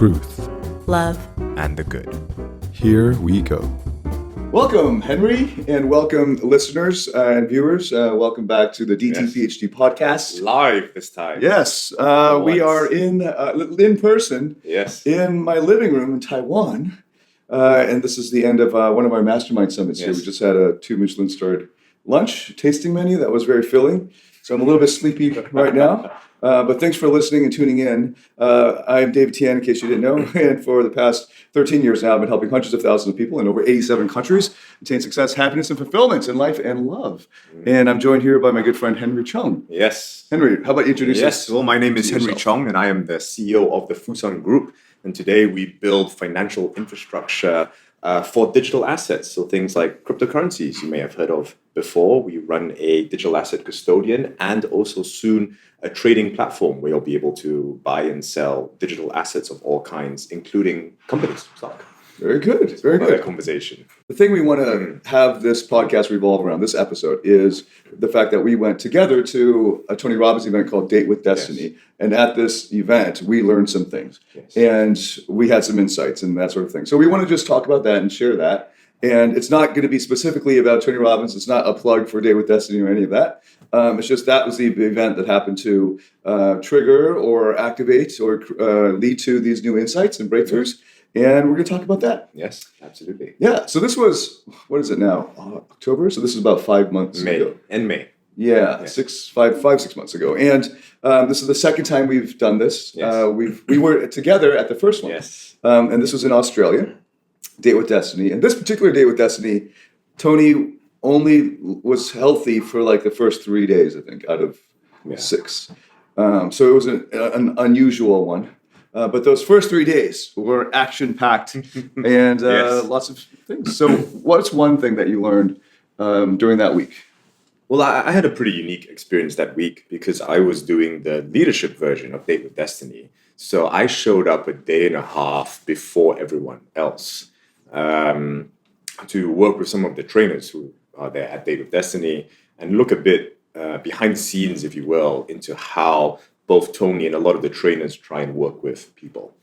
truth, love, and the good. Here we go. Welcome, Henry, and welcome, listeners and viewers. Welcome back to the DTPHD Podcast. Live this time. Yes, we are in person. Yes. In my living room in Taiwan, and this is the end of one of our mastermind summits here. We just had a 2 Michelin-starred lunch tasting menu that was very filling. So I'm a little bit sleepy right now. But thanks for listening and tuning in. I'm David Tian, in case you didn't know, and for the past 13 years now, I've been helping hundreds of thousands of people in over 87 countries attain success, happiness, and fulfillment in life and love. And I'm joined here by my good friend, Henry CHONG. Yes. Henry, how about you introduce us? Yes, well, my name is Henry CHONG, and I am the CEO of the Fusang Group. And today we build financial infrastructure for digital assets. So things like cryptocurrencies you may have heard of before. We run a digital asset custodian and also soon a trading platform where you'll be able to buy and sell digital assets of all kinds, including companies' stock. Very good. Very good. Conversation. The thing we want to have this podcast revolve around, this episode, is the fact that we went together to a Tony Robbins event called Date with Destiny. Yes. And at this event, we learned some things. Yes. And we had some insights and that sort of thing. So we want to just talk about that and share that. And it's not going to be specifically about Tony Robbins. It's not a plug for Date with Destiny or any of that. It's just that was the event that happened to trigger or activate or lead to these new insights and breakthroughs. And we're going to talk about that. Yes, absolutely. Yeah. So this was, what is it now? October? So this is about 5 months ago. In May. Yeah, 6 months ago. And this is the second time we've done this. Yes. We were together at the first one. Yes. And this was in Australia, Date with Destiny. And this particular Date with Destiny, Tony only was healthy for like the first 3 days, I think, out of 6. So it was an unusual one. But those first 3 days were action-packed and lots of things. So what's one thing that you learned during that week? Well, I had a pretty unique experience that week because I was doing the leadership version of Date with Destiny. So I showed up a day and a half before everyone else to work with some of the trainers who are there at Date with Destiny and look a bit behind the scenes, if you will, into how both Tony and a lot of the trainers try and work with people.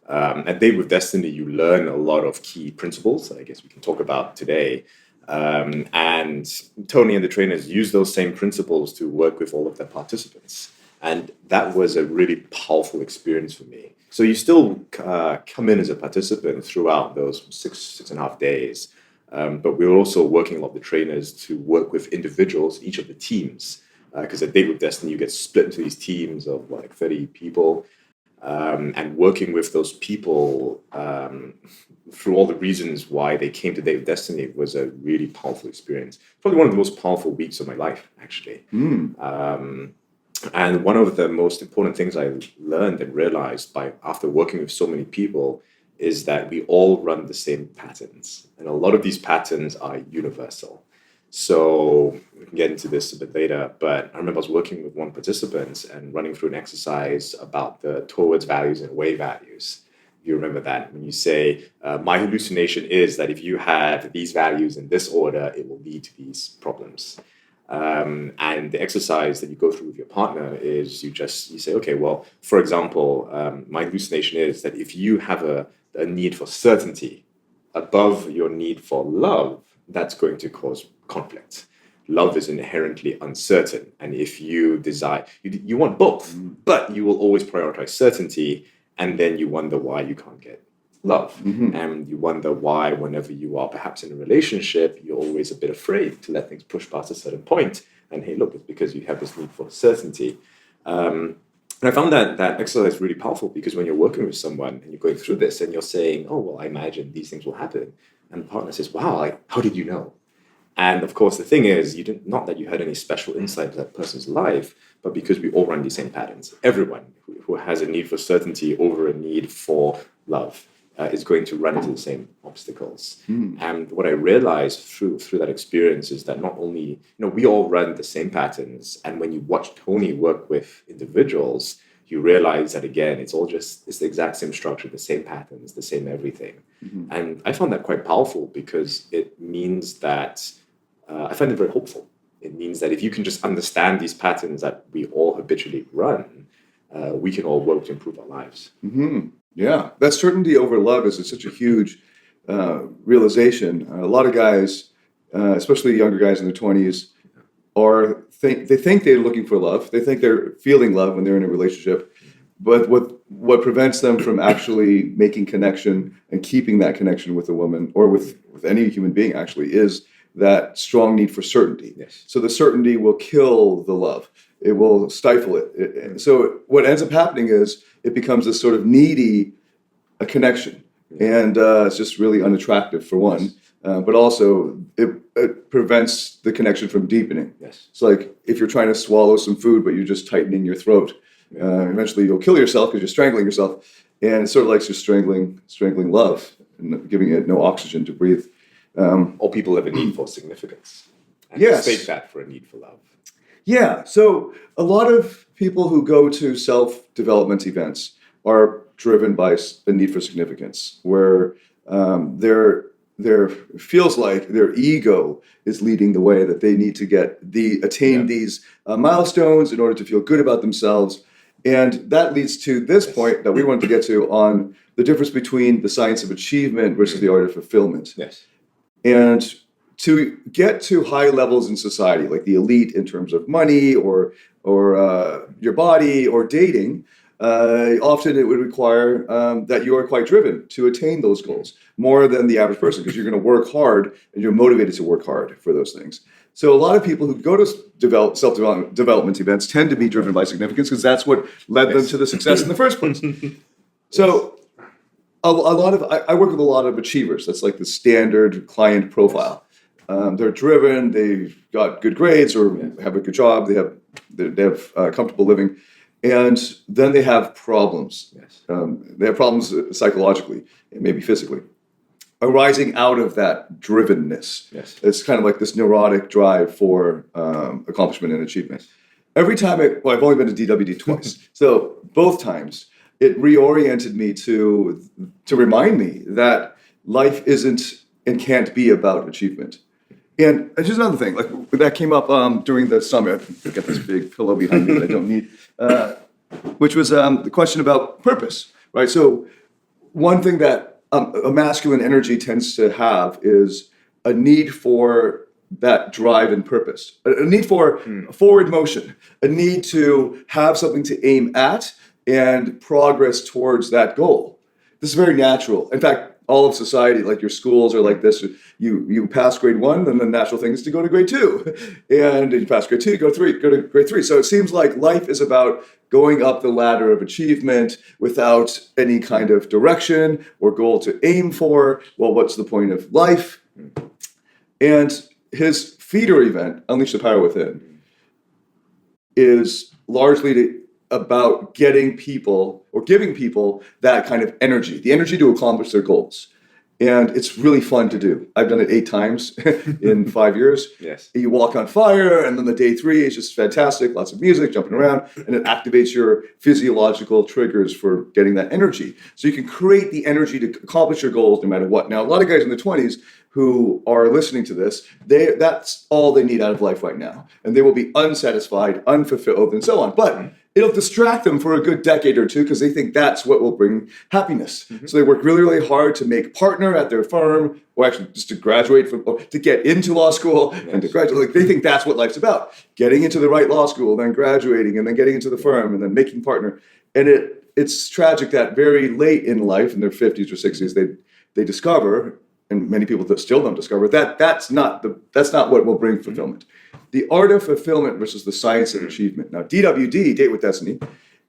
At Date with Destiny, you learn a lot of key principles that I guess we can talk about today. And Tony and the trainers use those same principles to work with all of their participants. And that was a really powerful experience for me. So you still come in as a participant throughout those 6.5 days. But we were also working a lot with the trainers to work with individuals, each of the teams. Because at Date with Destiny, you get split into these teams of like 30 people. And working with those people through all the reasons why they came to Date with Destiny was a really powerful experience. Probably one of the most powerful weeks of my life, actually. And one of the most important things I learned and realized after working with so many people is that we all run the same patterns. And a lot of these patterns are universal. So we can get into this a bit later, but I remember I was working with one participant and running through an exercise about the towards values and away values. You remember that when you say, my hallucination is that if you have these values in this order, it will lead to these problems. And the exercise that you go through with your partner is you say, okay, well, for example, my hallucination is that if you have a need for certainty above your need for love, that's going to cause conflict. Love is inherently uncertain. And if you desire, you want both, but you will always prioritize certainty. And then you wonder why you can't get love. And you wonder why whenever you are perhaps in a relationship, you're always a bit afraid to let things push past a certain point. And hey, look, it's because you have this need for certainty. And I found that exercise really powerful because when you're working with someone and you're going through this and you're saying, oh, well, I imagine these things will happen. And the partner says, wow, how did you know? And of course, the thing is, not that you had any special insight into that person's life, but because we all run these same patterns. Everyone who has a need for certainty over a need for love is going to run into the same obstacles. And what I realized through that experience is that not only, we all run the same patterns. And when you watch Tony work with individuals, you realize that, again, it's the exact same structure, the same patterns, the same everything. And I found that quite powerful because it means that I find it very hopeful. It means that if you can just understand these patterns that we all habitually run, we can all work to improve our lives. Yeah, that certainty over love is such a huge realization. A lot of guys, especially younger guys in their 20s, they think they're looking for love. They think they're feeling love when they're in a relationship. But what prevents them from actually making connection and keeping that connection with a woman or with any human being actually is that strong need for certainty. Yes. So the certainty will kill the love. It will stifle it. So what ends up happening is it becomes this sort of needy connection. And it's just really unattractive for one. But also it prevents the connection from deepening. Yes. It's like if you're trying to swallow some food, but you're just tightening your throat. Eventually you'll kill yourself because you're strangling yourself. And it's sort of like you're strangling love and giving it no oxygen to breathe. Or people have a need for significance. And Yes. mistake that for a need for love. Yeah. So a lot of people who go to self-development events are driven by a need for significance, where there feels like their ego is leading the way, that they need to attain these milestones in order to feel good about themselves. And that leads to this point that we wanted to get to on the difference between the science of achievement versus the art of fulfillment. Yes. And to get to high levels in society, like the elite in terms of money or your body or dating, often it would require that you are quite driven to attain those goals more than the average person, because you're going to work hard and you're motivated to work hard for those things. So a lot of people who go to self-development events tend to be driven by significance because that's what led them to the success in the first place. So I work with a lot of achievers. That's like the standard client profile. They're driven, they've got good grades or have a good job, they have comfortable living, and then they have problems. Yes. They have problems psychologically and maybe physically, arising out of that drivenness. Yes. It's kind of like this neurotic drive for accomplishment and achievement. Every time I've only been to DWD twice, so both times it reoriented me to remind me that life isn't and can't be about achievement. And just another thing, like that came up during the summit. I've got this big pillow behind me that I don't need, which was the question about purpose, right? So one thing that a masculine energy tends to have is a need for that drive and purpose, a need for forward motion, a need to have something to aim at and progress towards that goal. This is very natural. In fact, all of society, like your schools are like this. You pass grade 1, and the natural thing is to go to grade 2. And you pass grade 2, go to grade 3. So it seems like life is about going up the ladder of achievement without any kind of direction or goal to aim for. Well, what's the point of life? And his feeder event, Unleash the Power Within, is largely about getting people or giving people that kind of energy, the energy to accomplish their goals. And it's really fun to do. I've done it 8 times in 5 years. Yes. You walk on fire, and then the day 3 is just fantastic, lots of music, jumping around, and it activates your physiological triggers for getting that energy. So you can create the energy to accomplish your goals no matter what. Now, a lot of guys in their 20s who are listening to this, that's all they need out of life right now. And they will be unsatisfied, unfulfilled, and so on. But it'll distract them for a good decade or 2 because they think that's what will bring happiness. Mm-hmm. So they work really, really hard to make partner at their firm, or actually just to graduate from, or to get into law school and to graduate. Like, they think that's what life's about. Getting into the right law school, then graduating, and then getting into the firm, and then making partner. And it's tragic that very late in life, in their 50s or 60s, they discover, and many people still don't discover, that that's not what will bring fulfillment. The art of fulfillment versus the science of achievement. Now, DWD, Date with Destiny,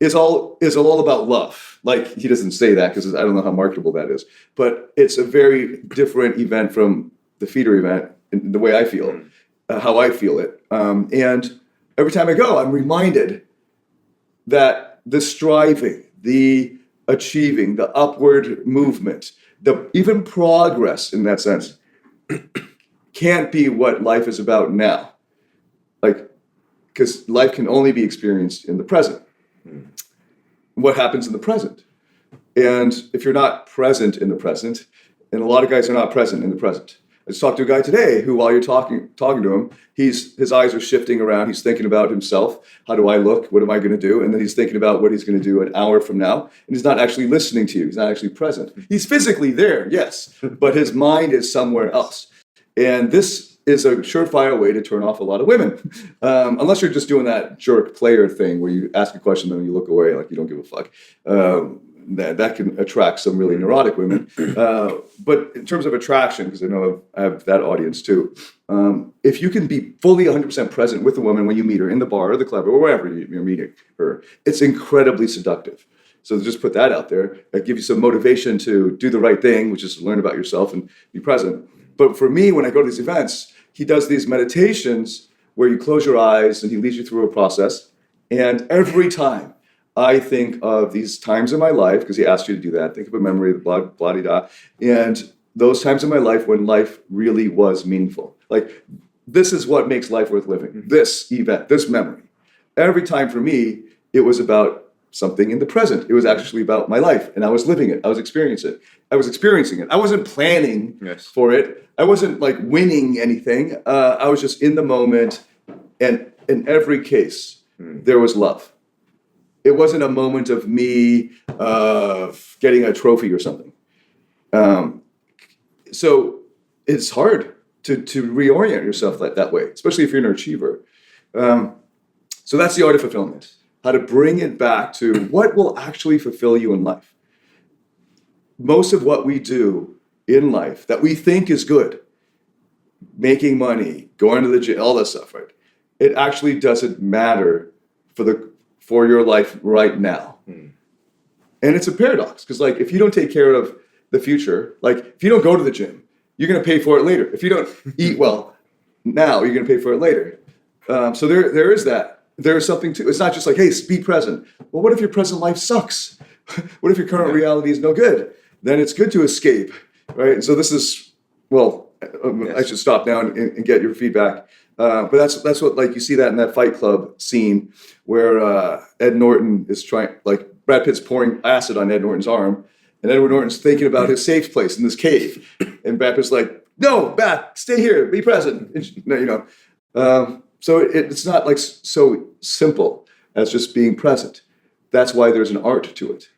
is all about love. Like, he doesn't say that because I don't know how marketable that is, but it's a very different event from the feeder event in the way I feel, how I feel it. And every time I go, I'm reminded that the striving, the achieving, the upward movement, even progress in that sense can't be what life is about now. Like, because life can only be experienced in the present. What happens in the present? And if you're not present in the present, and a lot of guys are not present in the present. I just talked to a guy today who, while you're talking to him, his eyes are shifting around. He's thinking about himself. How do I look? What am I going to do? And then he's thinking about what he's going to do an hour from now. And he's not actually listening to you. He's not actually present. He's physically there, yes, but his mind is somewhere else. And this is a surefire way to turn off a lot of women. Unless you're just doing that jerk player thing where you ask a question and then you look away like you don't give a fuck. That can attract some really neurotic women. But in terms of attraction, because I know I have that audience too, if you can be fully 100% present with a woman when you meet her in the bar or the club or wherever you're meeting her, it's incredibly seductive. So just put that out there. That gives you some motivation to do the right thing, which is to learn about yourself and be present. But for me, when I go to these events, he does these meditations where you close your eyes and he leads you through a process. And every time I think of these times in my life, because he asked you to do that, think of a memory, blah-de-da, and those times in my life when life really was meaningful. Like, this is what makes life worth living. This event, this memory. Every time for me, it was about something in the present. It was actually about my life, and I was living it. I was experiencing it. I wasn't planning for it. I wasn't like winning anything. I was just in the moment, and in every case, there was love. It wasn't a moment of me getting a trophy or something. So it's hard to reorient yourself that way, especially if you're an achiever. So that's the art of fulfillment. How to bring it back to what will actually fulfill you in life. Most of what we do in life that we think is good, making money, going to the gym, all that stuff, right? It actually doesn't matter for your life right now. And it's a paradox, because like if you don't take care of the future, like if you don't go to the gym, you're going to pay for it later. If you don't eat well now, you're going to pay for it later. So there is that. There's something to, it's not just like, hey, be present. Well, what if your present life sucks? What if your current reality is no good? Then it's good to escape, right? And so this is, I should stop now and get your feedback. But that's what, like, you see that in that Fight Club scene where Ed Norton is trying, like, Brad Pitt's pouring acid on Ed Norton's arm, and Edward Norton's thinking about his safe place in this cave. And Brad Pitt's like, no, back, stay here, be present. So it's not like so simple as just being present. That's why there's an art to it.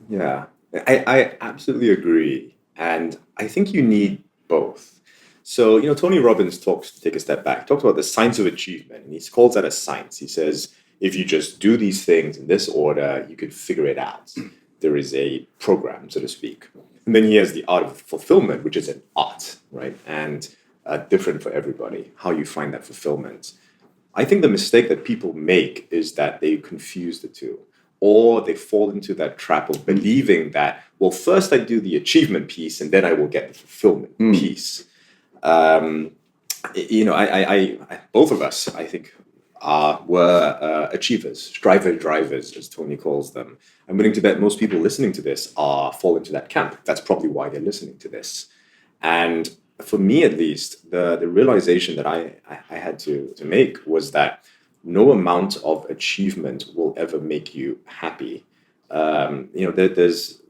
Yeah, I absolutely agree. And I think you need both. So, Tony Robbins take a step back, talks about the science of achievement, and he calls that a science. He says, if you just do these things in this order, you can figure it out. There is a program, so to speak. And then he has the art of fulfillment, which is an art, right? And different for everybody, how you find that fulfillment. I think the mistake that people make is that they confuse the two, or they fall into that trap of believing that, well, first I do the achievement piece and then I will get the fulfillment piece. Both of us, I think, were achievers, drivers, as Tony calls them. I'm willing to bet most people listening to this fall into that camp. That's probably why they're listening to this. And for me, at least, the realization that I had to make was that no amount of achievement will ever make you happy. There's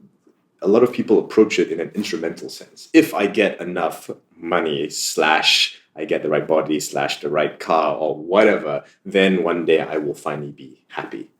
a lot of people approach it in an instrumental sense. If I get enough money / I get the right body / the right car or whatever, then one day I will finally be happy.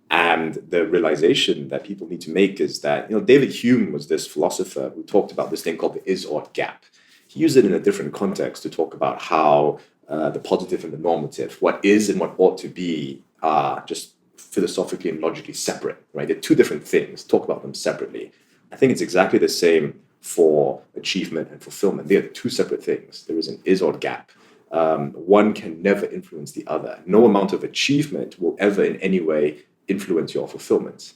And the realization that people need to make is that, David Hume was this philosopher who talked about this thing called the is-ought gap. He used it in a different context to talk about how the positive and the normative, what is and what ought to be, are just philosophically and logically separate, right? They're two different things. Talk about them separately. I think it's exactly the same for achievement and fulfillment. They are two separate things. There is an is-ought gap. One can never influence the other. No amount of achievement will ever in any way influence your fulfillment,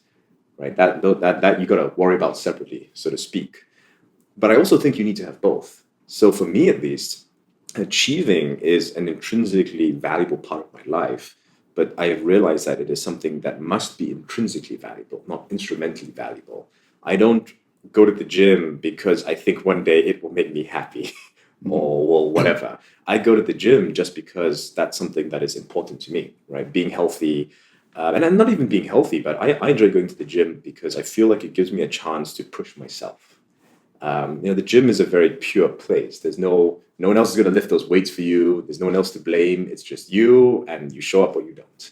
right? That you got to worry about separately, so to speak. But I also think you need to have both. So for me, at least, achieving is an intrinsically valuable part of my life, but I have realized that it is something that must be intrinsically valuable, not instrumentally valuable. I don't go to the gym because I think one day it will make me happy or whatever. I go to the gym just because that's something that is important to me, right? Being healthy, and I'm not even being healthy, but I enjoy going to the gym because I feel like it gives me a chance to push myself. The gym is a very pure place. There's no one else is going to lift those weights for you. There's no one else to blame. It's just you, and you show up or you don't.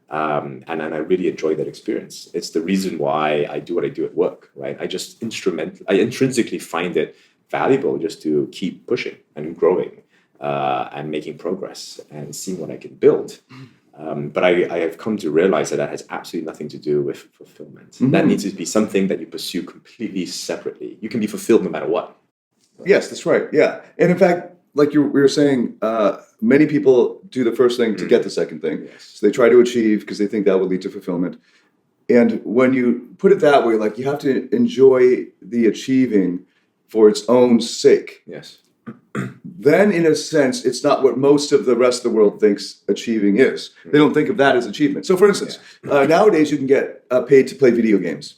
And I really enjoy that experience. It's the reason why I do what I do at work, right? I intrinsically find it valuable just to keep pushing and growing and making progress and seeing what I can build. But I have come to realize that has absolutely nothing to do with fulfillment. Mm-hmm. That needs to be something that you pursue completely separately. You can be fulfilled no matter what. Yes, that's right. Yeah. And in fact, like we were saying, many people do the first thing to get the second thing. Yes. So they try to achieve because they think that will lead to fulfillment. And when you put it that way, like you have to enjoy the achieving for its own sake. Yes. Then, in a sense, it's not what most of the rest of the world thinks achieving is. They don't think of that as achievement. So, for instance, nowadays you can get paid to play video games,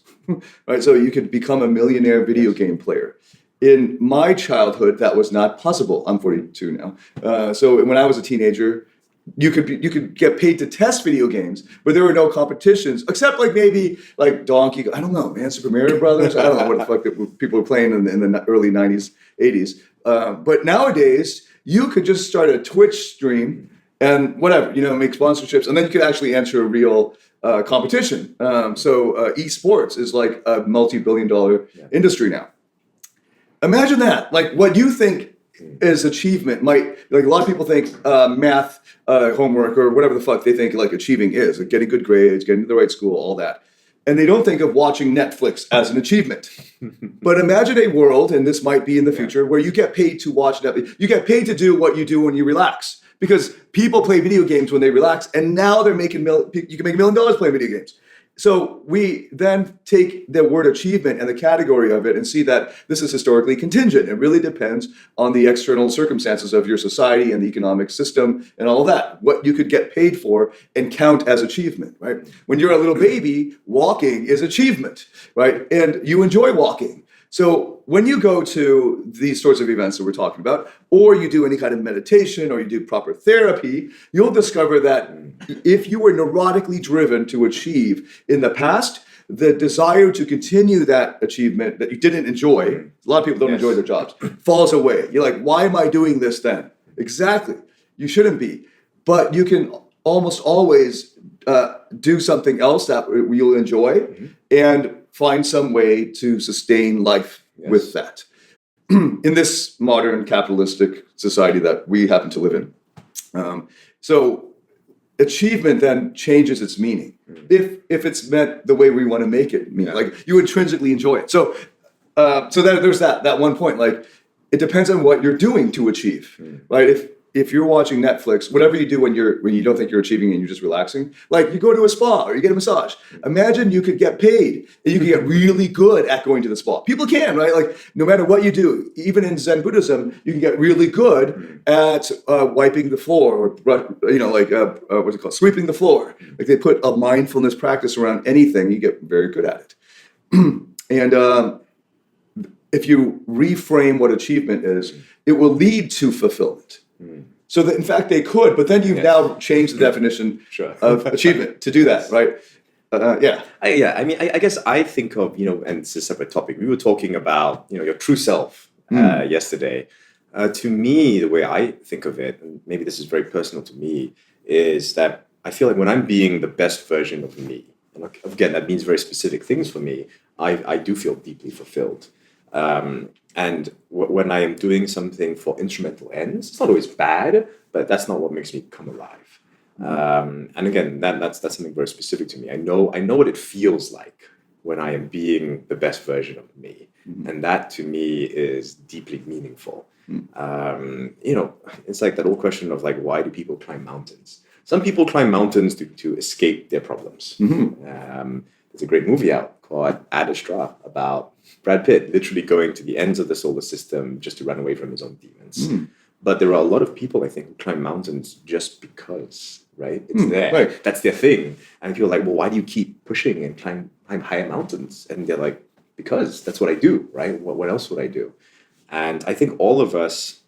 right? So you could become a millionaire video game player. In my childhood, that was not possible. I'm 42 now. So when I was a teenager, you could get paid to test video games, but there were no competitions except maybe Donkey. I don't know, man. Super Mario Brothers. I don't know what the fuck that people were playing in the early 90s, 80s. But nowadays, you could just start a Twitch stream and whatever, make sponsorships, and then you could actually enter a real competition. So esports is like a multi-billion-dollar industry now. Imagine that. What you think is achievement might, a lot of people think math, homework, or whatever the fuck they think achieving is, getting good grades, getting to the right school, all that. And they don't think of watching Netflix as an achievement. But imagine a world, and this might be in the future, where you get paid to watch Netflix. You get paid to do what you do when you relax. Because people play video games when they relax, and now they're making you can make $1 million playing video games. So we then take the word achievement and the category of it and see that this is historically contingent. It really depends on the external circumstances of your society and the economic system and all that, what you could get paid for and count as achievement, right? When you're a little baby, walking is achievement, right? And you enjoy walking. So when you go to these sorts of events that we're talking about, or you do any kind of meditation, or you do proper therapy, you'll discover that if you were neurotically driven to achieve in the past, the desire to continue that achievement that you didn't enjoy, a lot of people don't enjoy their jobs, falls away. You're like, why am I doing this then? Exactly. You shouldn't be. But you can almost always do something else that you'll enjoy and find some way to sustain life with that. In this modern capitalistic society that we happen to live in. So achievement then changes its meaning. If it's meant the way we want to make it mean, you intrinsically enjoy it. So there's that one point, it depends on what you're doing to achieve, right? If you're watching Netflix, whatever you do when you don't think you're achieving and you're just relaxing, you go to a spa or you get a massage. Imagine you could get paid and you could get really good at going to the spa. People can, right? No matter what you do, even in Zen Buddhism, you can get really good at wiping the floor or what's it called, sweeping the floor. They put a mindfulness practice around anything, you get very good at it. And if you reframe what achievement is, it will lead to fulfillment. So that in fact they could, but then you've now changed the definition of achievement to do that, right? I guess I think of, and it's a separate topic. We were talking about, your true self yesterday. To me, the way I think of it, and maybe this is very personal to me, is that I feel like when I'm being the best version of me, and again, that means very specific things for me, I do feel deeply fulfilled. And when I am doing something for instrumental ends, it's not always bad, but that's not what makes me come alive. And again, that's something very specific to me. I know what it feels like when I am being the best version of me, and that to me is deeply meaningful. It's like that old question of why do people climb mountains? Some people climb mountains to escape their problems. There's a great movie out called Ad Astra about Brad Pitt literally going to the ends of the solar system just to run away from his own demons. But there are a lot of people, I think, who climb mountains just because, right? It's there. Right. That's their thing. And people are like, well, why do you keep pushing and climb higher mountains? And they're like, because that's what I do, right? What else would I do? And I think all of us,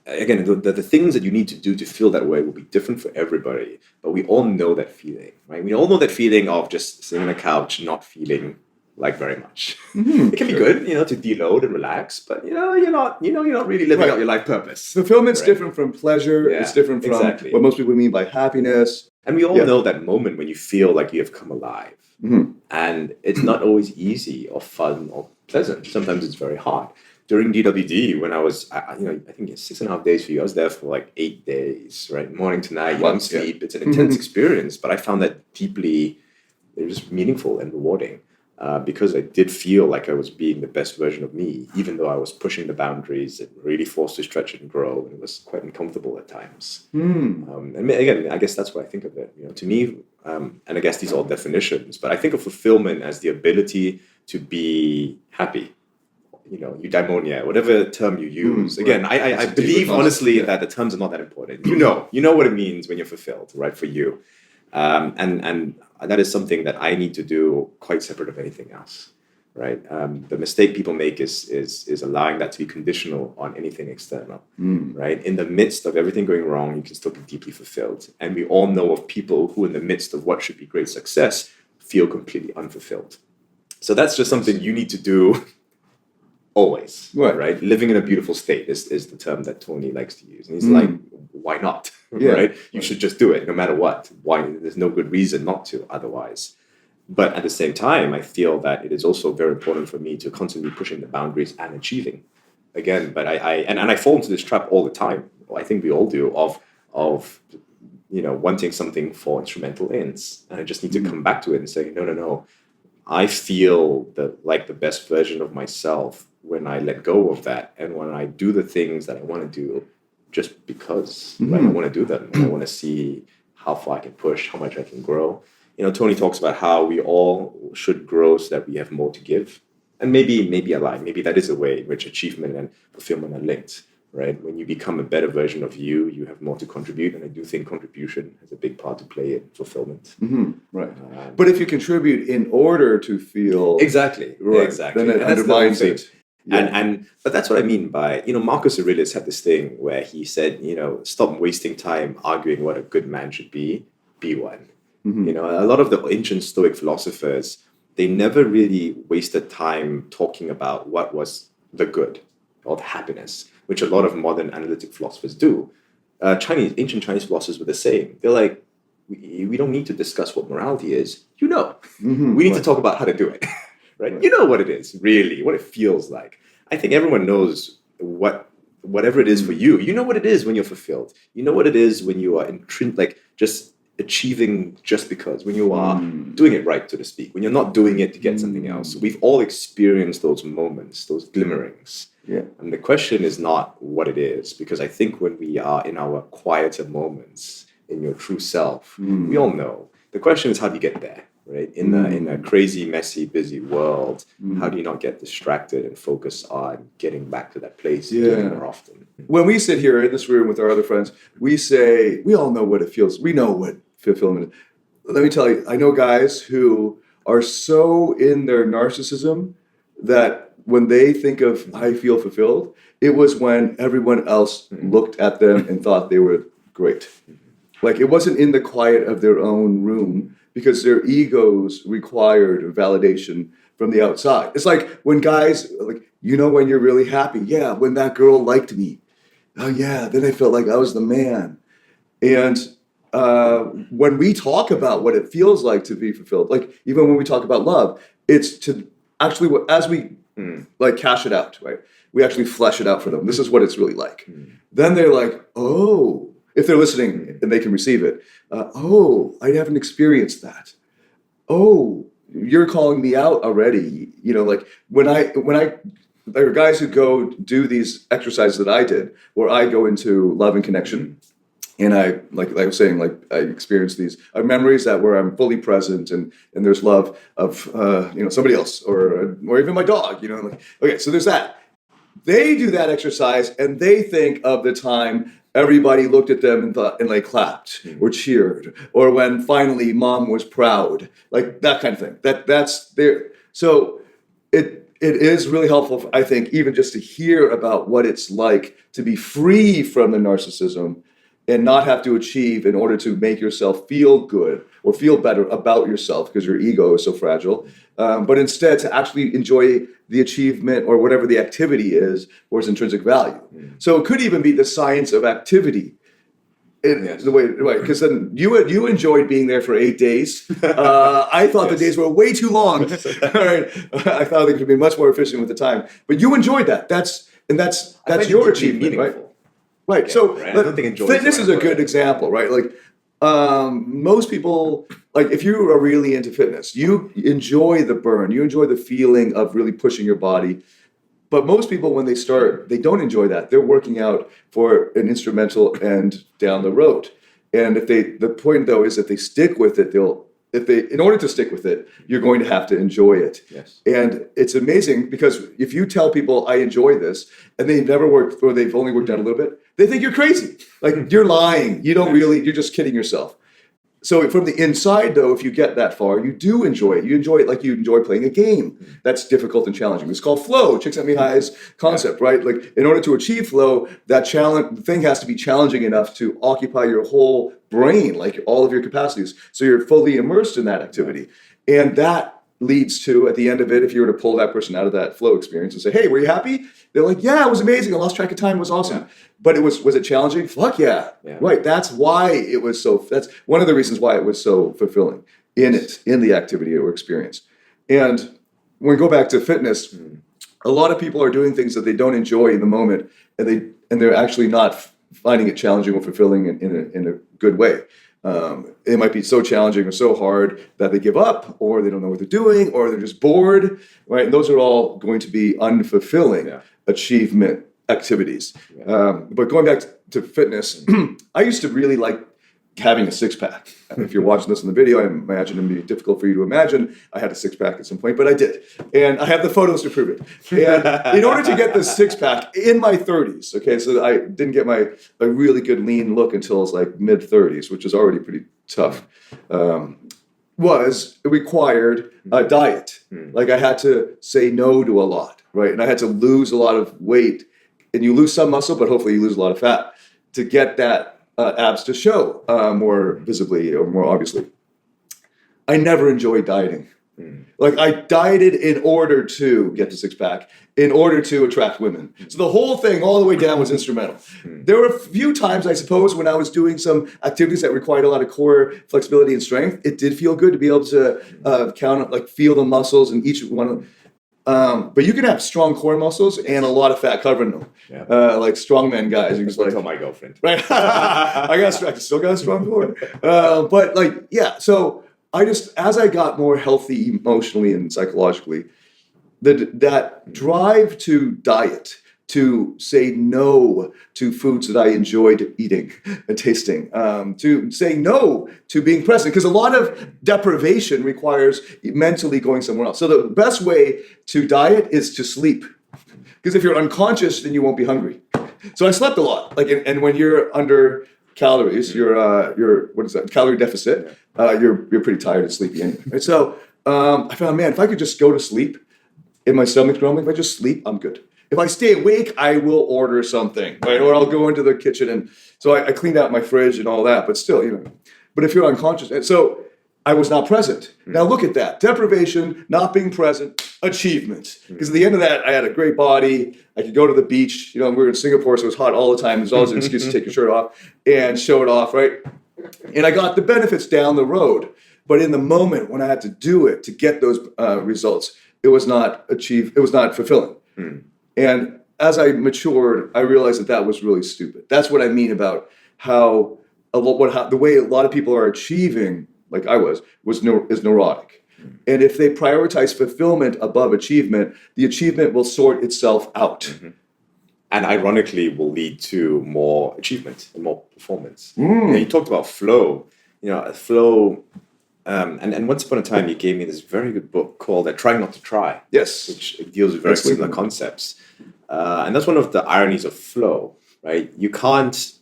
again, the things that you need to do to feel that way will be different for everybody, but we all know that feeling, right? We all know that feeling of just sitting on a couch, not feeling like very much. It can be good, to deload and relax, but you're not really living out your life purpose. Fulfillment's different from pleasure. It's different from what most people mean by happiness. And we all know that moment when you feel like you have come alive. And it's not always easy or fun or pleasant. Sometimes it's very hard. During DWD, when I was, I think it's 6.5 days for you, I was there for like 8 days, right? Morning to night, you don't sleep. It's an intense experience, but I found that deeply, it was meaningful and rewarding because I did feel like I was being the best version of me, even though I was pushing the boundaries and really forced to stretch and grow. And it was quite uncomfortable at times. And again, I guess that's what I think of it. To me, and I guess these are all definitions, but I think of fulfillment as the ability to be happy. Eudaimonia, whatever term you use. Again, I believe honestly that the terms are not that important. You know what it means when you're fulfilled, right? For you, and that is something that I need to do quite separate of anything else, right? The mistake people make is allowing that to be conditional on anything external, right? In the midst of everything going wrong, you can still be deeply fulfilled, and we all know of people who, in the midst of what should be great success, feel completely unfulfilled. So that's just something you need to do. Always, right? Living in a beautiful state is the term that Tony likes to use. And he's like, why not, right? You should just do it no matter what. Why? There's no good reason not to otherwise. But at the same time, I feel that it is also very important for me to constantly pushing the boundaries and achieving. Again, but I fall into this trap all the time. I think we all do of wanting something for instrumental ends. And I just need to come back to it and say, no. I feel like the best version of myself when I let go of that and when I do the things that I want to do just because right? I want to do them and I want to see how far I can push, how much I can grow. Tony talks about how we all should grow so that we have more to give. And maybe I lie. Maybe that is a way in which achievement and fulfillment are linked. Right? When you become a better version of you, you have more to contribute. And I do think contribution has a big part to play in fulfillment. Right. But if you contribute in order to feel... Exactly. Then it undermines it. Yeah. But that's what I mean by, Marcus Aurelius had this thing where he said, stop wasting time arguing what a good man should be one. A lot of the ancient Stoic philosophers, they never really wasted time talking about what was the good or the happiness, which a lot of modern analytic philosophers do. Ancient Chinese philosophers were the same. They're like, we don't need to discuss what morality is. We need to talk about how to do it, right? You know what it is, really, what it feels like. I think everyone knows whatever it is for you. You know what it is when you're fulfilled. You know what it is when you are just achieving just because, when you are doing it right, so to speak, when you're not doing it to get something else. We've all experienced those moments, those glimmerings. Yeah. And the question is not what it is, because I think when we are in our quieter moments, in your true self, we all know. The question is, how do you get there, right? In a crazy, messy, busy world, how do you not get distracted and focus on getting back to that place more often? When we sit here in this room with our other friends, we say, we all know what it feels. We know what fulfillment is. Let me tell you, I know guys who are so in their narcissism that when they think of I feel fulfilled, it was when everyone else looked at them and thought they were great. Like, it wasn't in the quiet of their own room because their egos required validation from the outside. It's like when guys, when you're really happy. Yeah, when that girl liked me. Oh yeah, then I felt like I was the man. And when we talk about what it feels like to be fulfilled, like even when we talk about love, it's to actually, as we cash it out, right? We actually flesh it out for them. This is what it's really like. Then they're like, oh, if they're listening and they can receive it. I haven't experienced that. Oh, you're calling me out already. When there are guys who go do these exercises that I did, where I go into love and connection. And I was saying, I experience these memories where I'm fully present and there's love of, somebody else or even my dog, okay, so there's that. They do that exercise and they think of the time everybody looked at them and thought, and they clapped or cheered, or when finally mom was proud, like that kind of thing. That's there. So it is really helpful, I think, even just to hear about what it's like to be free from the narcissism and not have to achieve in order to make yourself feel good or feel better about yourself because your ego is so fragile, but instead to actually enjoy the achievement or whatever the activity is or its intrinsic value. So it could even be the science of activity. The way, right? Because then you enjoyed being there for 8 days. I thought the days were way too long. Right? I thought they could be much more efficient with the time. But you enjoyed that. That's your achievement, right? Right. Yeah, So right. I don't think fitness is a good example, right? Like most people, like if you are really into fitness, you enjoy the burn, you enjoy the feeling of really pushing your body. But most people, when they start, they don't enjoy that. They're working out for an instrumental end down the road. And the point though is that they stick with it, in order to stick with it, you're going to have to enjoy it. Yes. And it's amazing because if you tell people I enjoy this and they've never worked or they've only worked out a little bit, they think you're crazy. Like you're lying. You don't really, you're just kidding yourself. So from the inside, though, if you get that far, you do enjoy it. You enjoy it like you enjoy playing a game that's difficult and challenging. It's called flow, Csikszentmihalyi's concept, right? Like in order to achieve flow, the thing has to be challenging enough to occupy your whole brain, like all of your capacities. So you're fully immersed in that activity. And that leads to, at the end of it, if you were to pull that person out of that flow experience and say, hey, were you happy? They're like, yeah, it was amazing. I lost track of time. It was awesome. Yeah. But was it challenging? Fuck yeah. Right. That's why it was that's one of the reasons why it was so fulfilling in the activity or experience. And when we go back to fitness, a lot of people are doing things that they don't enjoy in the moment, and they're actually not finding it challenging or fulfilling in a good way. It might be so challenging or so hard that they give up, or they don't know what they're doing, or they're just bored, right? And those are all going to be unfulfilling achievement activities. But going back to fitness, I used to really like having a six-pack. If you're watching this in the video, I imagine it would be difficult for you to imagine. I had a six-pack at some point, but I did. And I have the photos to prove it. And in order to get this six-pack in my 30s, okay, so I didn't get a really good lean look until I was like mid-30s, which is already pretty tough, it required a diet. Like I had to say no to a lot, right? And I had to lose a lot of weight. And you lose some muscle, but hopefully you lose a lot of fat to get that abs to show more visibly or more obviously. I never enjoyed dieting. Like I dieted in order to get the six-pack, in order to attract women. So the whole thing all the way down was instrumental. There were a few times, I suppose, when I was doing some activities that required a lot of core flexibility and strength, it did feel good to be able to feel the muscles in each one of them. But you can have strong core muscles and a lot of fat covering them. Like strongman guys. You just like tell my girlfriend. Right. I still got a strong core. So as I got more healthy emotionally and psychologically, that drive to diet, to say no to foods that I enjoyed eating and tasting, to say no to being present, because a lot of deprivation requires mentally going somewhere else. So the best way to diet is to sleep, because if you're unconscious, then you won't be hungry. So I slept a lot, and when you're under calories, you're what is that, calorie deficit, you're pretty tired and sleepy anyway. Right? So I found, man, if I could just go to sleep and my stomach's grumbling, if I just sleep, I'm good. If I stay awake, I will order something, right? Or I'll go into the kitchen. And so I cleaned out my fridge and all that, but still, but if you're unconscious, and so I was not present. Now look at that, deprivation, not being present, achievement. Because at the end of that, I had a great body. I could go to the beach. We were in Singapore, so it was hot all the time. There's always an excuse to take your shirt off and show it off, right? And I got the benefits down the road. But in the moment when I had to do it to get those results, it was not fulfilling. And as I matured, I realized that was really stupid. That's what I mean about how the way a lot of people are achieving, like I is neurotic. And if they prioritize fulfillment above achievement, the achievement will sort itself out. And ironically will lead to more achievement and more performance. You talked about flow. Flow. And once upon a time, you gave me this very good book called Trying Not to Try. Yes. Which deals with very similar concepts. And that's one of the ironies of flow, right? You can't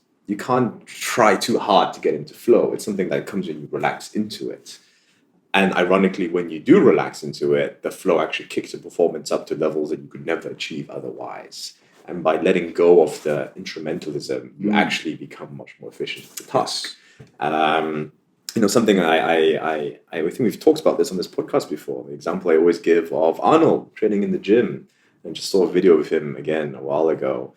try too hard to get into flow. It's something that comes when you relax into it. And ironically, when you do relax into it, the flow actually kicks your performance up to levels that you could never achieve otherwise. And by letting go of the instrumentalism, you actually become much more efficient at the task. something I think we've talked about this on this podcast before. The example I always give of Arnold training in the gym, and just saw a video of him again a while ago,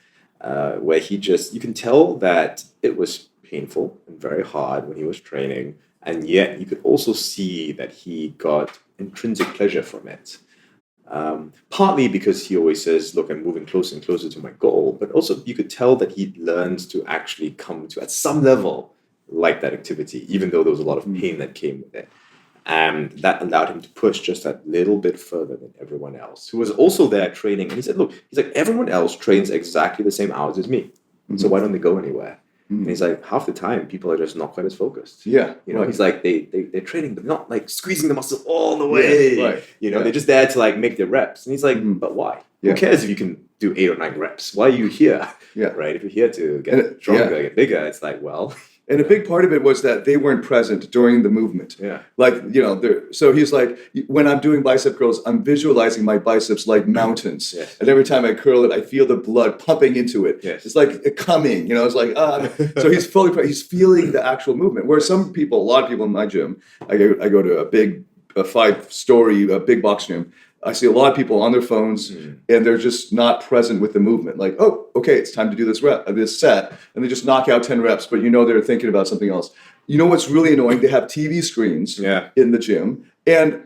where you can tell that it was painful and very hard when he was training, and yet you could also see that he got intrinsic pleasure from it. Partly because he always says, look, I'm moving closer and closer to my goal, but also you could tell that he learned to actually come to, at some level, like that activity, even though there was a lot of pain that came with it. And that allowed him to push just that little bit further than everyone else who was also there training. And he said, look, everyone else trains exactly the same hours as me. So why don't they go anywhere? And he's like, half the time, people are just not quite as focused. Yeah. He's like, they're training, but not like squeezing the muscle all the way. Yeah, right. They're just there to like make their reps. And he's like, but why? Who cares if you can do 8 or 9 reps? Why are you here? Yeah. Right? If you're here to get stronger, get bigger, it's like, well. And a big part of it was that they weren't present during the movement. Yeah. Like, so he's like, when I'm doing bicep curls, I'm visualizing my biceps like mountains. Yes. And every time I curl it, I feel the blood pumping into it. Yes. It's like coming, it's like, so he's he's feeling the actual movement. Where a lot of people in my gym, I go to a 5-story big box gym. I see a lot of people on their phones and they're just not present with the movement. Like, oh, okay, it's time to do this set. And they just knock out 10 reps, but they're thinking about something else. You know what's really annoying? They have TV screens in the gym. And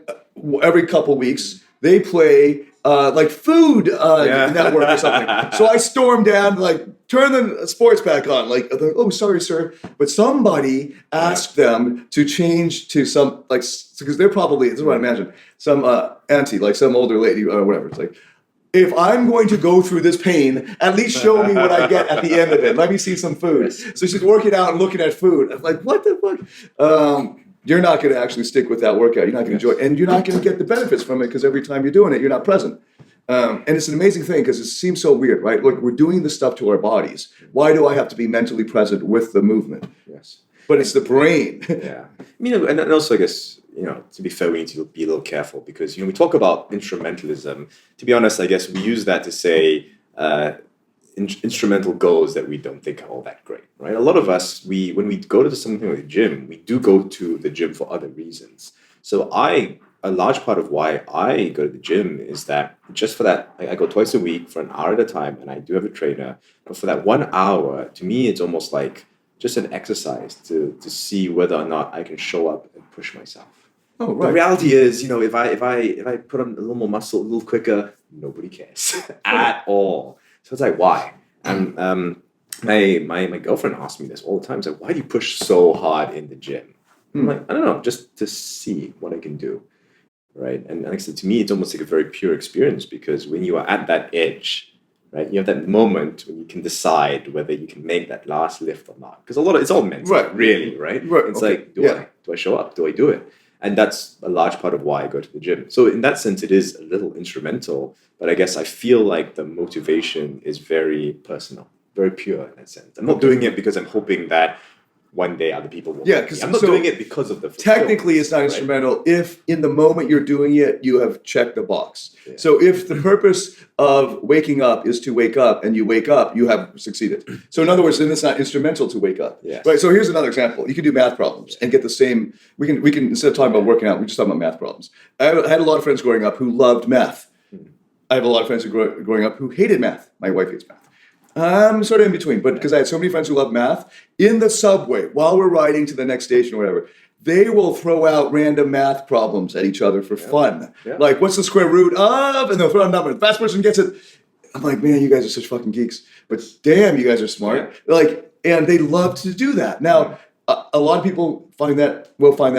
every couple weeks, they play like Food Network or something. So I storm down, like, turn the sports back on. Like, oh, sorry, sir. But somebody asked them to change to some, like, because they're probably, this is what I imagine, some auntie, like some older lady or whatever. It's like, if I'm going to go through this pain, at least show me what I get at the end of it. Let me see some food. So she's working out and looking at food. I'm like, what the fuck? You're not going to actually stick with that workout. You're not going to enjoy it. And you're not going to get the benefits from it because every time you're doing it, you're not present. And it's an amazing thing because it seems so weird, right? Look, we're doing this stuff to our bodies. Why do I have to be mentally present with the movement? Yes. But it's the brain. Yeah. And also, I guess, to be fair, we need to be a little careful because, we talk about instrumentalism. To be honest, I guess we use that to say instrumental goals that we don't think are all that great, right? A lot of us, when we go to something like the gym, we do go to the gym for other reasons. So a large part of why I go to the gym is that just for that, I go twice a week for an hour at a time, and I do have a trainer. But for that 1 hour, to me, it's almost like just an exercise to see whether or not I can show up and push myself. Oh, right. The reality is, if I put on a little more muscle, a little quicker, nobody cares at all. So it's like, why? And my girlfriend asks me this all the time. It's like, why do you push so hard in the gym? I'm like, I don't know, just to see what I can do, right? And like I said, to me, it's almost like a very pure experience because when you are at that edge, right, you have that moment when you can decide whether you can make that last lift or not. Because it's all mental, really, right? It's like, do I show up? Do I do it? And that's a large part of why I go to the gym. So in that sense, it is a little instrumental, but I guess I feel like the motivation is very personal, very pure in that sense. I'm not doing it because I'm hoping that one day other people will. Yeah, because I'm not doing it because of the. Technically, it's not instrumental if in the moment you're doing it, you have checked the box. Yeah. So if the purpose of waking up is to wake up and you wake up, you have succeeded. So in other words, then it's not instrumental to wake up. Yes. Right. So here's another example. You can do math problems and get the same. We can instead of talking about working out, we just talk about math problems. I had a lot of friends growing up who loved math. I have a lot of friends who growing up who hated math. My wife hates math. I'm sort of in between, but because I had so many friends who love math, in the subway, while we're riding to the next station or whatever, they will throw out random math problems at each other for fun. Yeah. Like, what's the square root of? And they'll throw out a number. The fast person gets it. I'm like, man, you guys are such fucking geeks. But damn, you guys are smart. Yeah. And they love to do that. Now, a lot of people find that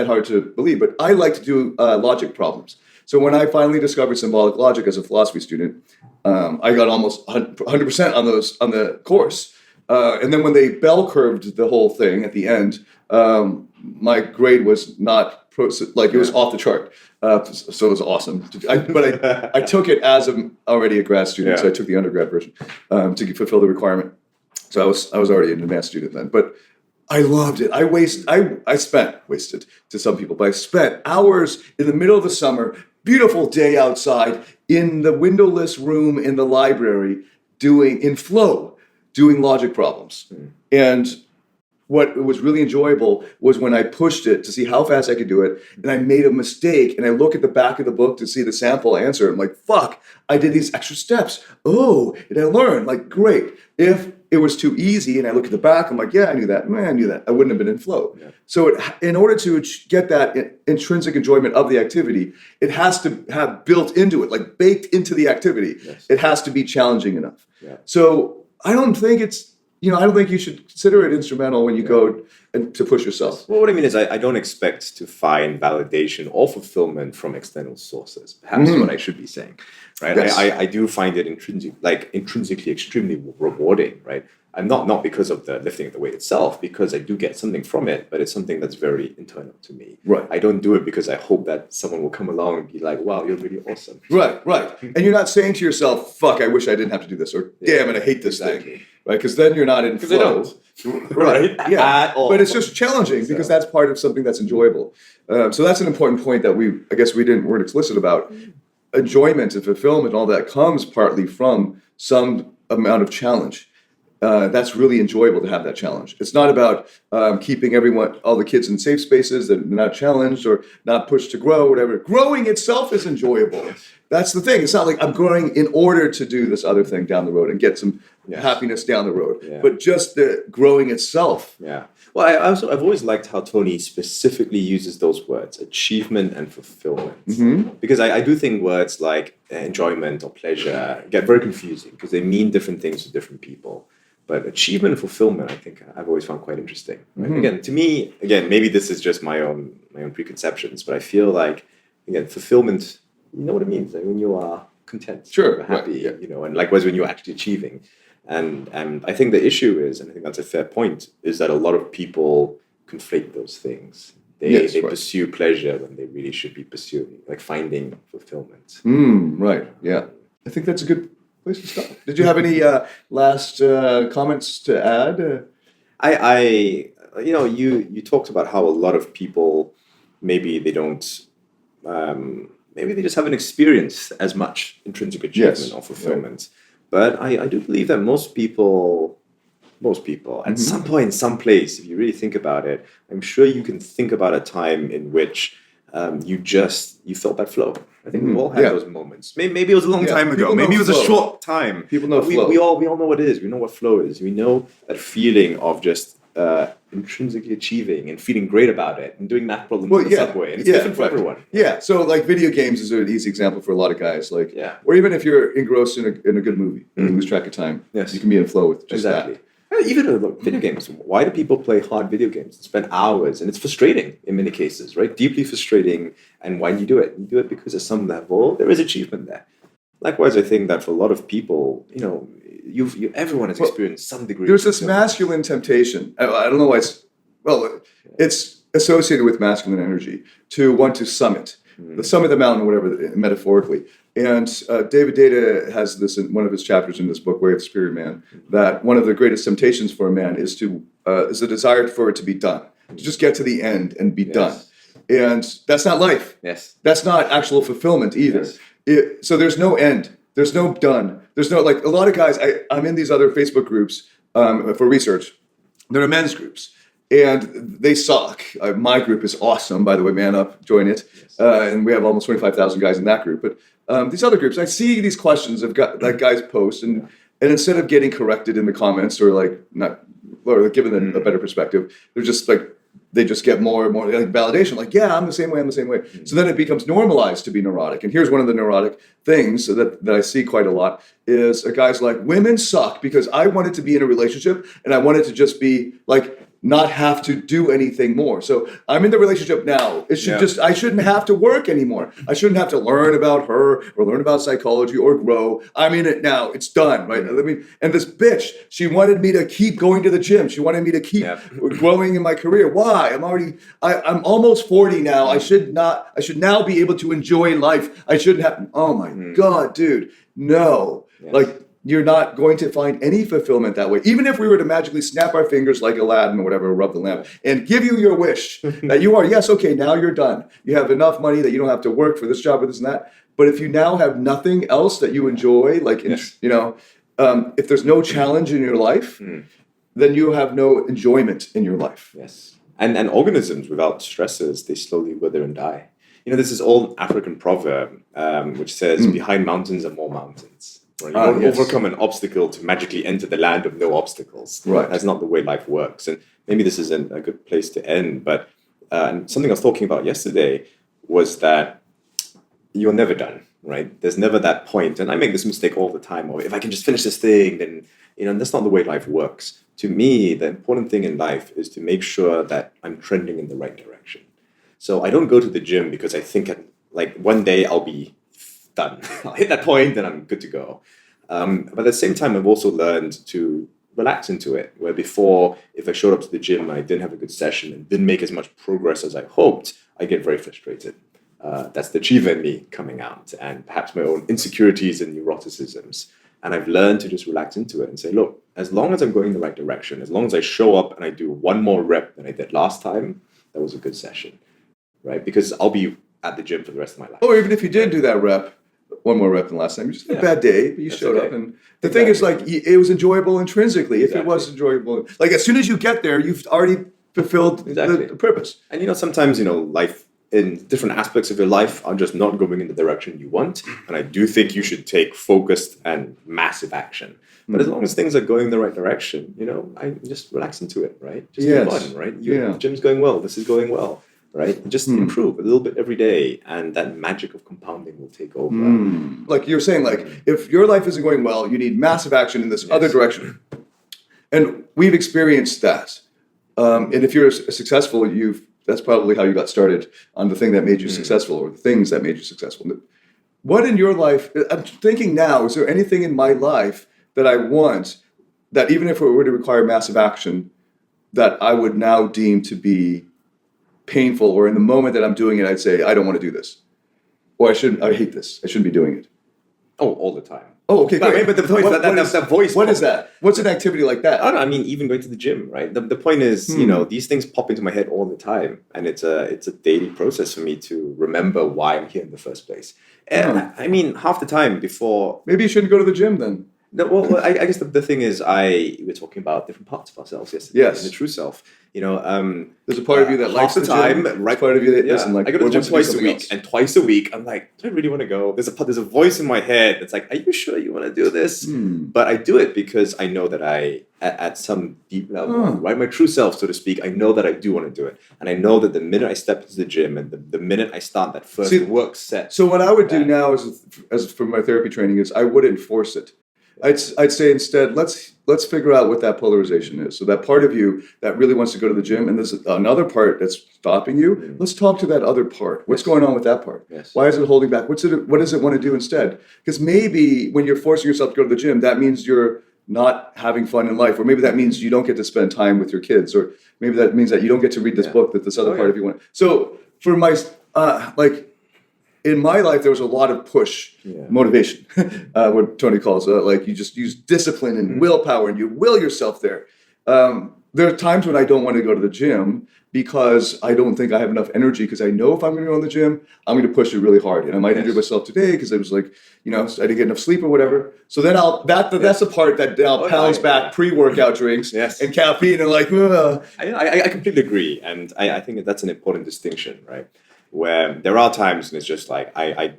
hard to believe, but I like to do logic problems. So when I finally discovered symbolic logic as a philosophy student, I got almost 100% on the course. And then when they bell curved the whole thing at the end, my grade was not it was off the chart. So it was awesome. But I took it as already a grad student, so I took the undergrad version to fulfill the requirement. So I was already an advanced student then, but I loved it. I wasted to some people, but I spent hours in the middle of the summer, beautiful day outside, in the windowless room in the library doing logic problems. And what was really enjoyable was when I pushed it to see how fast I could do it, and I made a mistake, and I look at the back of the book to see the sample answer. I'm like, fuck, I did these extra steps. Oh, and I learned. Like, great. If it was too easy, and I look at the back, I'm like, yeah, I knew that. Man, I knew that. I wouldn't have been in flow. Yeah. So in order to get that intrinsic enjoyment of the activity, it has to have built into it, like baked into the activity. Yes. It has to be challenging enough. Yeah. So I don't think I don't think you should consider it instrumental when you go and to push yourself. Well, what I mean is I don't expect to find validation or fulfillment from external sources. Perhaps what I should be saying, right? Yes. I do find it intrinsically extremely rewarding, right? And not because of the lifting of the weight itself, because I do get something from it, but it's something that's very internal to me. Right. I don't do it because I hope that someone will come along and be like, wow, you're really awesome. Right. And you're not saying to yourself, fuck, I wish I didn't have to do this, or damn it, I hate this thing. Right? Because then you're not in flow. Right. Yeah. But it's just challenging because that's part of something that's enjoyable. So that's an important point that we weren't explicit about. Enjoyment and fulfillment and all that comes partly from some amount of challenge. That's really enjoyable to have that challenge. It's not about keeping all the kids in safe spaces that are not challenged or not pushed to grow, whatever. Growing itself is enjoyable. That's the thing. It's not like I'm growing in order to do this other thing down the road and get some happiness down the road, but just the growing itself. Yeah. Well, I've always liked how Tony specifically uses those words, achievement and fulfillment, because I do think words like enjoyment or pleasure get very confusing because they mean different things to different people. But achievement and fulfillment, I think I've always found quite interesting. Right? Again, to me, maybe this is just my own preconceptions, but I feel like, again, fulfillment, you know what it means, like when you are content, happy, and likewise when you're actually achieving. And I think the issue is, and I think that's a fair point, is that a lot of people conflate those things. They pursue pleasure when they really should be pursuing, like finding fulfillment. Right, yeah. I think that's a good place to stop. Did you have any last comments to add? You talked about how a lot of people, maybe they don't, maybe they just haven't experienced as much intrinsic achievement or fulfillment. Right. But I do believe that most people, at some point, some place, if you really think about it, I'm sure you can think about a time in which you felt that flow. I think we've all had those moments. Maybe it was a long time ago. Maybe it was a short time. People know flow. We all know what it is. We know what flow is. We know that feeling of just intrinsically achieving and feeling great about it and doing math problems in the subway. And it's different for everyone. Yeah. So like video games is an easy example for a lot of guys. Or even if you're engrossed in a good movie and you lose track of time, you can be in flow with just that. Even video games. Why do people play hard video games and spend hours? And it's frustrating in many cases, right? Deeply frustrating. And why do you do it? You do it because at some level there is achievement there. Likewise, I think that for a lot of people, everyone has experienced some degree. There's this masculine temptation. I don't know why it's associated with masculine energy to want to summit. The summit the mountain, or whatever, metaphorically. And David Data has this in one of his chapters in this book, Way of the Superior Man, that one of the greatest temptations for a man is the desire for it to be done, to just get to the end and be done. And that's not life. Yes. That's not actual fulfillment either. Yes. So there's no end. There's no done. There's no, like a lot of guys, I'm in these other Facebook groups for research. They're men's groups. And they suck. My group is awesome, by the way, man up, join it. Yes. And we have almost 25,000 guys in that group. But these other groups, I see these questions that guys post, and instead of getting corrected in the comments or given them a better perspective, they're just like, they just get more and more like validation. Like, yeah, I'm the same way. Mm-hmm. So then it becomes normalized to be neurotic. And here's one of the neurotic things that I see quite a lot is guys like, women suck because I wanted to be in a relationship and I wanted to just be like, not have to do anything more. So I'm in the relationship now. I shouldn't have to work anymore. I shouldn't have to learn about her or learn about psychology or grow. I'm in it now. It's done, right? And this bitch, she wanted me to keep going to the gym. She wanted me to keep growing in my career. Why? I'm almost 40 now. I should now be able to enjoy life. I shouldn't have. Oh my God, dude. No. Yes. You're not going to find any fulfillment that way. Even if we were to magically snap our fingers like Aladdin or whatever, rub the lamp, and give you your wish that you are, yes, okay, now you're done. You have enough money that you don't have to work for this job or this and that. But if you now have nothing else that you enjoy, if there's no challenge in your life, then you have no enjoyment in your life. Yes. And organisms without stressors, they slowly wither and die. There's this old African proverb which says, behind mountains are more mountains. Right? You don't overcome an obstacle to magically enter the land of no obstacles. Right. That's not the way life works. And maybe this isn't a good place to end, but something I was talking about yesterday was that you're never done, right? There's never that point. And I make this mistake all the time. Or if I can just finish this thing, then, that's not the way life works. To me, the important thing in life is to make sure that I'm trending in the right direction. So I don't go to the gym because I think one day I'll be done. I'll hit that point, then I'm good to go. But at the same time, I've also learned to relax into it, where before, if I showed up to the gym and I didn't have a good session and didn't make as much progress as I hoped, I get very frustrated. That's the achiever in me coming out, and perhaps my own insecurities and neuroticisms. And I've learned to just relax into it and say, look, as long as I'm going in the right direction, as long as I show up and I do one more rep than I did last time, that was a good session, right? Because I'll be at the gym for the rest of my life. Or even if you did do that one more rep than last time, you just had a bad day, but you showed up. And the thing is, it was enjoyable intrinsically. If it was enjoyable, as soon as you get there, you've already fulfilled the purpose. And sometimes, life in different aspects of your life are just not going in the direction you want. And I do think you should take focused and massive action. But as long as things are going in the right direction, I just relax into it, right? Just move on, right? The gym's going well. This is going well, right? Just improve a little bit every day. And that magic of compounding will take over. Like you're saying, if your life isn't going well, you need massive action in this other direction. And we've experienced that. And if you're successful, that's probably how you got started on the thing that made you successful, or the things that made you successful. What in your life, I'm thinking now, is there anything in my life that I want that even if it were to require massive action, that I would now deem to be painful, or in the moment that I'm doing it, I'd say, I don't want to do this. Or I hate this. I shouldn't be doing it. Oh, all the time. Oh, okay. But the point is that voice. What is that? What's an activity like that? I don't know. I mean, even going to the gym, right? The point is, these things pop into my head all the time, and it's a daily process for me to remember why I'm here in the first place. And I mean, half the time before. Maybe you shouldn't go to the gym then. No, well, I guess the thing is, we were talking about different parts of ourselves yesterday. Yes. The true self. There's a part of you that likes the time, gym, right? Part of you that doesn't like. I go to the gym twice a week, and twice a week, I'm like, do I really want to go? There's a voice in my head that's like, are you sure you want to do this? But I do it because I know that at some deep level, right, my true self, so to speak, I know that I do want to do it, and I know that the minute I step into the gym and the minute I start that first work set. So what I would do now, as for my therapy training, is I wouldn't force it. I'd say instead, let's figure out what that polarization is. So that part of you that really wants to go to the gym, and there's another part that's stopping you. Let's talk to that other part. What's going on with that part? Yes. Why is it holding back? What does it want to do instead? Because maybe when you're forcing yourself to go to the gym, that means you're not having fun in life, or maybe that means you don't get to spend time with your kids, or maybe that means that you don't get to read this book that this other part of you want. So for my in my life, there was a lot of push, motivation, what Tony calls you just use discipline and willpower, and you will yourself there. There are times when I don't want to go to the gym because I don't think I have enough energy, because I know if I'm going to go to the gym, I'm going to push it really hard. And I might injure myself today because it was I didn't get enough sleep or whatever. So then that's the part that now pounds back pre-workout drinks and caffeine and I completely agree. And I think that's an important distinction, right? Where there are times when it's just like I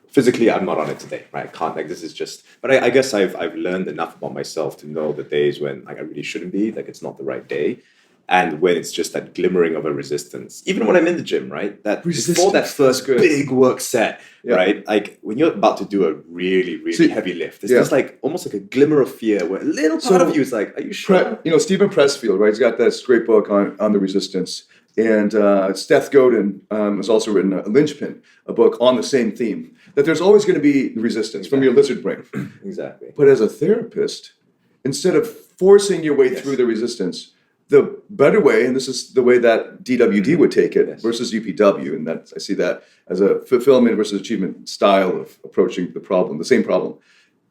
physically I'm not on it today, right? I can't, this is just. But I guess I've learned enough about myself to know the days when I really shouldn't be, it's not the right day, and when it's just that glimmering of a resistance. Even when I'm in the gym, right? That before that first big work set, right? When you're about to do a really heavy lift, there's almost like a glimmer of fear where a little part of you is like, are you sure? Stephen Pressfield, right? He's got this great book on the resistance. And Seth Godin has also written a Linchpin, a book on the same theme, that there's always going to be resistance from your lizard brain. Exactly. But as a therapist, instead of forcing your way through the resistance, the better way, and this is the way that DWD would take it versus UPW, and I see that as a fulfillment versus achievement style of approaching the problem, the same problem,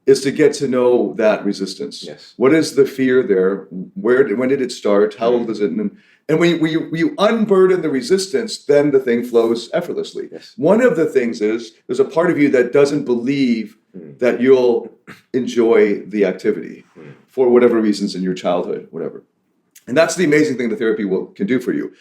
is to get to know that resistance. Yes. What is the fear there? When did it start? How old is it? And when you unburden the resistance, then the thing flows effortlessly. Yes. One of the things is there's a part of you that doesn't believe that you'll enjoy the activity for whatever reasons in your childhood, whatever. And that's the amazing thing that therapy can do for you.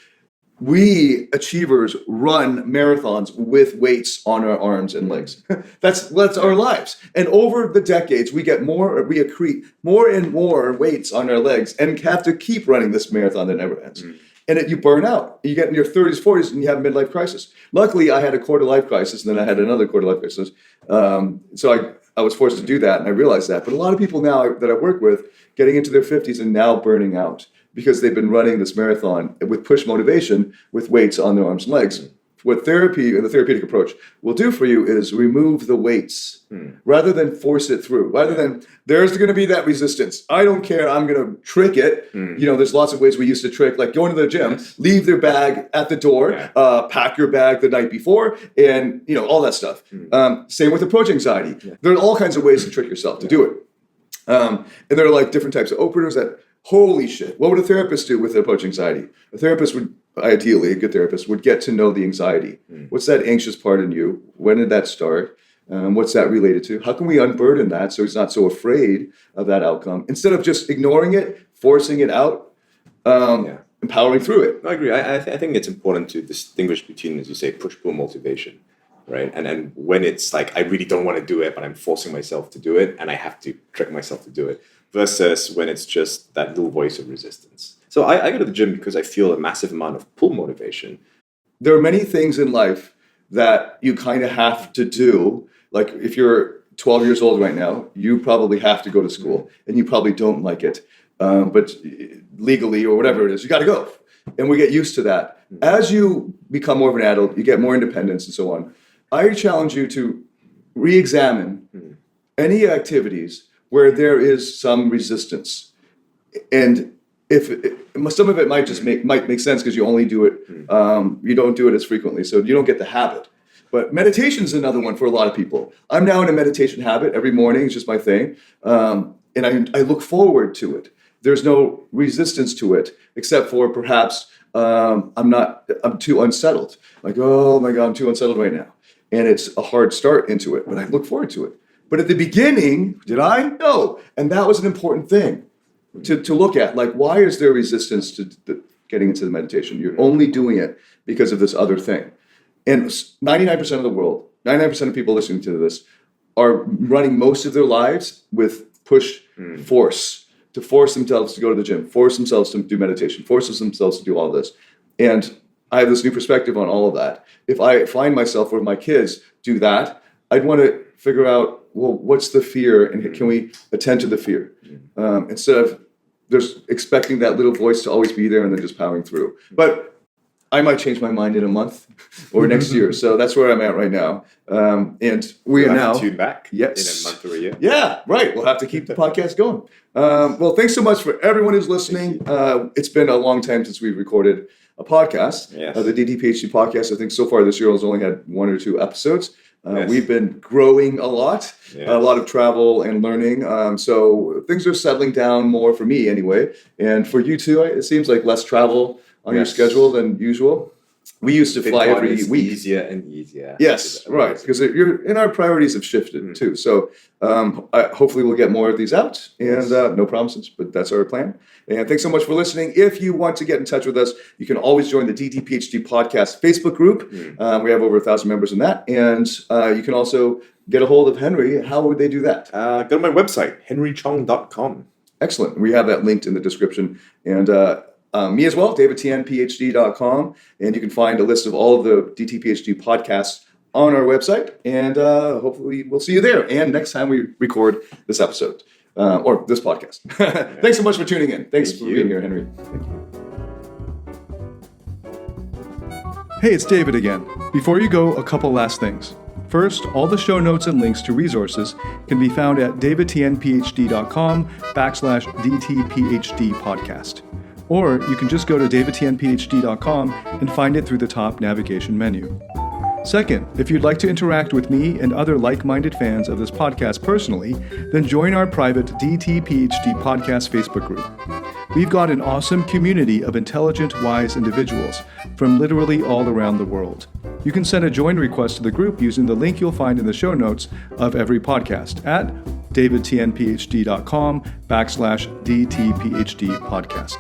We achievers run marathons with weights on our arms and legs. That's our lives. And over the decades, we accrete more and more weights on our legs and have to keep running this marathon that never ends. And you burn out. You get in your 30s, 40s, and you have a midlife crisis. Luckily, I had a quarter-life crisis, and then I had another quarter-life crisis. So I was forced to do that, and I realized that. But a lot of people now that I work with, getting into their 50s and now burning out because they've been running this marathon with push motivation with weights on their arms and legs. What therapy and the therapeutic approach will do for you is remove the weights rather than force it through. Rather than there's going to be that resistance. I don't care. I'm going to trick it. There's lots of ways we used to trick, like going to the gym, leave their bag at the door, pack your bag the night before, and all that stuff. Same with approach anxiety. There are all kinds of ways to trick yourself to do it. And there are like different types of openers that, holy shit, what would a therapist do with approach anxiety? A therapist would, ideally, a good therapist would get to know the anxiety. What's that anxious part in you? When did that start? What's that related to? How can we unburden that so he's not so afraid of that outcome? Instead of just ignoring it, forcing it out, empowering through it. I agree. I think it's important to distinguish between, as you say, push-pull motivation, right? And when it's like, I really don't want to do it, but I'm forcing myself to do it, and I have to trick myself to do it, versus when it's just that little voice of resistance. So I go to the gym because I feel a massive amount of pull motivation. There are many things in life that you kind of have to do. Like if you're 12 years old right now, you probably have to go to school and you probably don't like it. But legally or whatever it is, you got to go. And we get used to that. As you become more of an adult, you get more independence and so on. I challenge you to re-examine any activities where there is some resistance. And some of it might just might make sense because you only do it, you don't do it as frequently, so you don't get the habit. But meditation is another one for a lot of people. I'm now in a meditation habit every morning. It's just my thing. And I look forward to it. There's no resistance to it, except for perhaps I'm too unsettled. Like, oh my God, I'm too unsettled right now. And it's a hard start into it, but I look forward to it. But at the beginning, did I? No. And that was an important thing to look at. Like, why is there resistance to getting into the meditation? You're only doing it because of this other thing. And 99% of the world, 99% of people listening to this are running most of their lives with push force, to force themselves to go to the gym, force themselves to do meditation, force themselves to do all this. And I have this new perspective on all of that. If I find myself where my kids do that, I'd want to figure out, well, what's the fear and can we attend to the fear? Instead of there's expecting that little voice to always be there and then just powering through. But I might change my mind in a month or next year. So that's where I'm at right now. And we are now tune back in a month or a year. Yeah, right. We'll have to keep the podcast going. Well, thanks so much for everyone who's listening. It's been a long time since we've recorded a podcast. Yes. The DTPHD Podcast, I think so far this year has only had 1 or 2 episodes. Yes. We've been growing a lot of travel and learning. So things are settling down more for me anyway. And for you too, it seems like less travel on your schedule than usual. We used to fly every week. Easier and easier. Yes, right. Because our priorities have shifted too. So hopefully we'll get more of these out. And no promises, but that's our plan. And thanks so much for listening. If you want to get in touch with us, you can always join the DTPHD Podcast Facebook group. We have over 1,000 members in that. And you can also get a hold of Henry. How would they do that? Go to my website, henrychong.com. Excellent. We have that linked in the description. And me as well, davidtianphd.com. And you can find a list of all of the DTPHD podcasts on our website. And hopefully we'll see you there. And next time we record this episode or this podcast. Thanks so much for tuning in. Thanks for being here, Henry. Thank you. Hey, it's David again. Before you go, a couple last things. First, all the show notes and links to resources can be found at davidtianphd.com/DTPHD podcast. Or you can just go to davidtianphd.com and find it through the top navigation menu. Second, if you'd like to interact with me and other like-minded fans of this podcast personally, then join our private DTPHD Podcast Facebook group. We've got an awesome community of intelligent, wise individuals from literally all around the world. You can send a join request to the group using the link you'll find in the show notes of every podcast at davidtianphd.com/DTPHD podcast.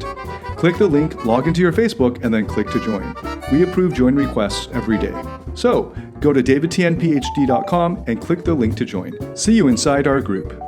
Click the link, log into your Facebook, and then click to join. We approve join requests every day. So go to davidtianphd.com and click the link to join. See you inside our group.